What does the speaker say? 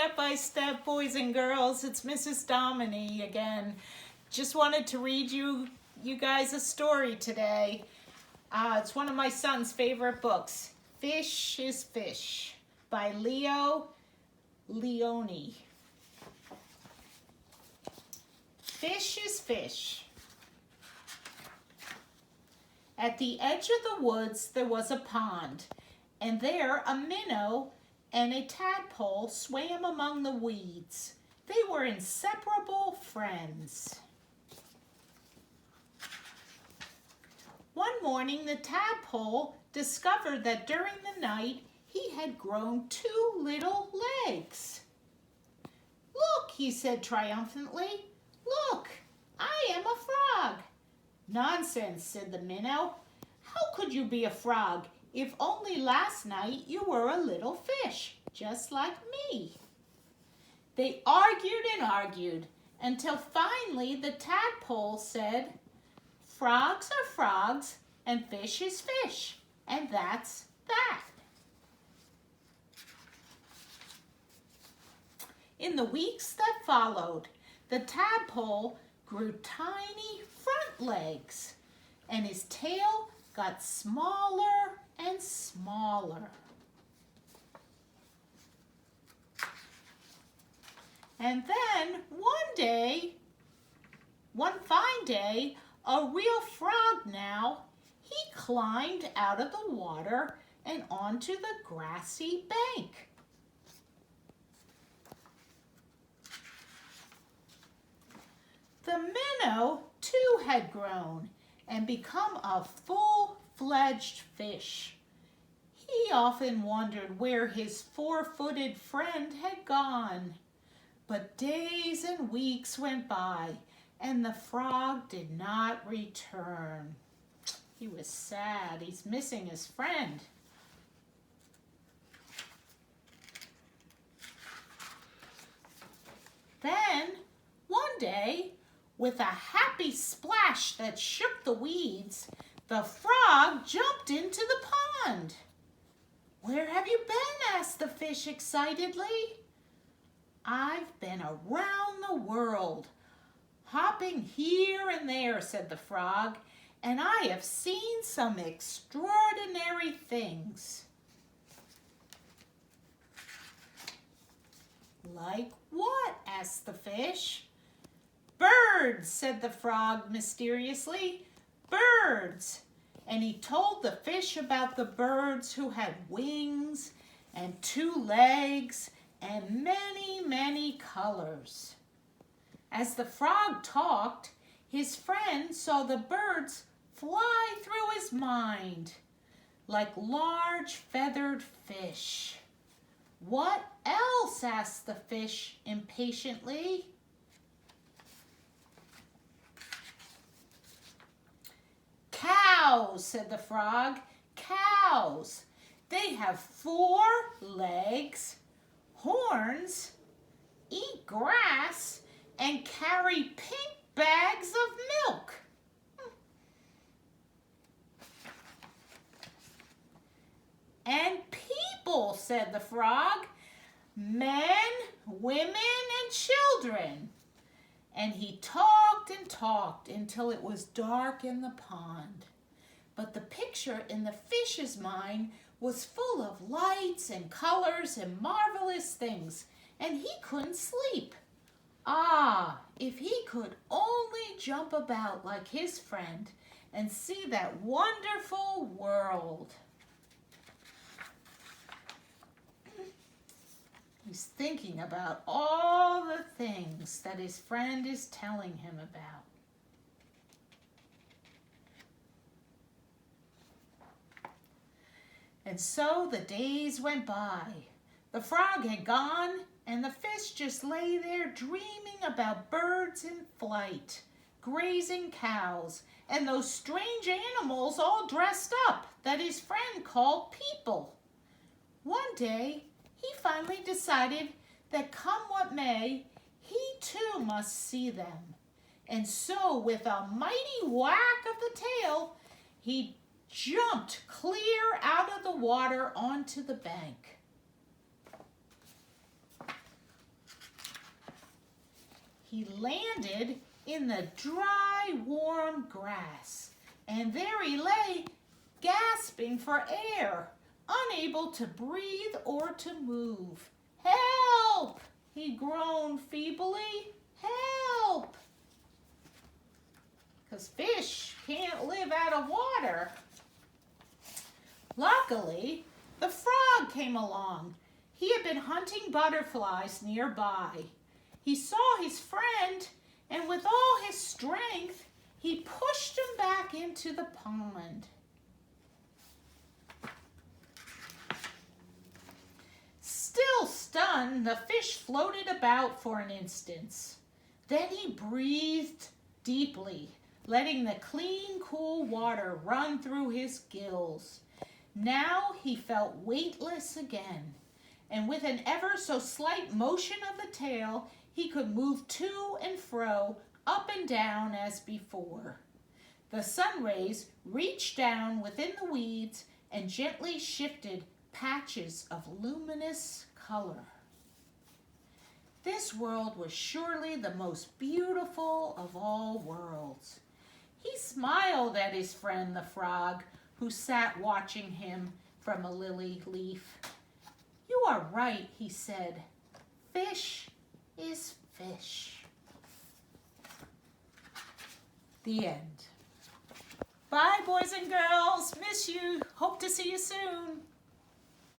Step by Step, boys and girls. It's Mrs. Dominy again. Just wanted to read you guys a story today. It's one of my son's favorite books, Fish is Fish by Leo Lionni. Fish is Fish. At the edge of the woods there was a pond, and there a minnow and a tadpole swam among the weeds. They were inseparable friends. One morning the tadpole discovered that during the night he had grown 2 little legs. "Look," he said triumphantly, "look, I am a frog." "Nonsense," said the minnow. "How could you be a frog if only last night you were a little fish, just like me?" They argued and argued until finally the tadpole said, "Frogs are frogs and fish is fish, and that's that." In the weeks that followed, the tadpole grew tiny front legs, and his tail got smaller and smaller. And then one fine day, a real frog now, he climbed out of the water and onto the grassy bank. The minnow too had grown and become a full-fledged fish. He often wondered where his 4-footed friend had gone. But days and weeks went by, and the frog did not return. He was sad. He's missing his friend. Then, one day, with a happy splash that shook the weeds, the frog jumped into the pond. "Where have you been?" asked the fish excitedly. "I've been around the world, hopping here and there," said the frog, "and I have seen some extraordinary things." "Like what?" asked the fish. "Birds," said the frog mysteriously. "Birds." And he told the fish about the birds who had wings and 2 legs and many, many colors. As the frog talked, his friend saw the birds fly through his mind like large feathered fish. "What else?" asked the fish impatiently. "Cows," said the frog. "Cows. They have 4 legs, horns, eat grass, and carry pink bags of milk." "And people," said the frog. "Men, women, and children." And he talked and talked until it was dark in the pond. But the picture in the fish's mind was full of lights and colors and marvelous things, and he couldn't sleep. If he could only jump about like his friend and see that wonderful world. He's thinking about all the things that his friend is telling him about. And so the days went by. The frog had gone, and the fish just lay there dreaming about birds in flight, grazing cows, and those strange animals all dressed up that his friend called people. One day, he finally decided that come what may, he too must see them. And so with a mighty whack of the tail, he jumped clear out of the water onto the bank. he landed in the dry, warm grass, and there he lay, gasping for air, unable to breathe or to move. "Help!" he groaned feebly. "Help!" Because fish can't live out of water. Luckily, the frog came along. He had been hunting butterflies nearby. He saw his friend, and with all his strength, he pushed him back into the pond. Still stunned, the fish floated about for an instant. Then he breathed deeply, letting the clean, cool water run through his gills. Now he felt weightless again, and with an ever so slight motion of the tail, he could move to and fro, up and down as before. The sun rays reached down within the weeds and gently shifted patches of luminous color. This world was surely the most beautiful of all worlds. He smiled at his friend the frog, who sat watching him from a lily leaf. "You are right," he said. "Fish is fish." The end. Bye, boys and girls. Miss you. Hope to see you soon.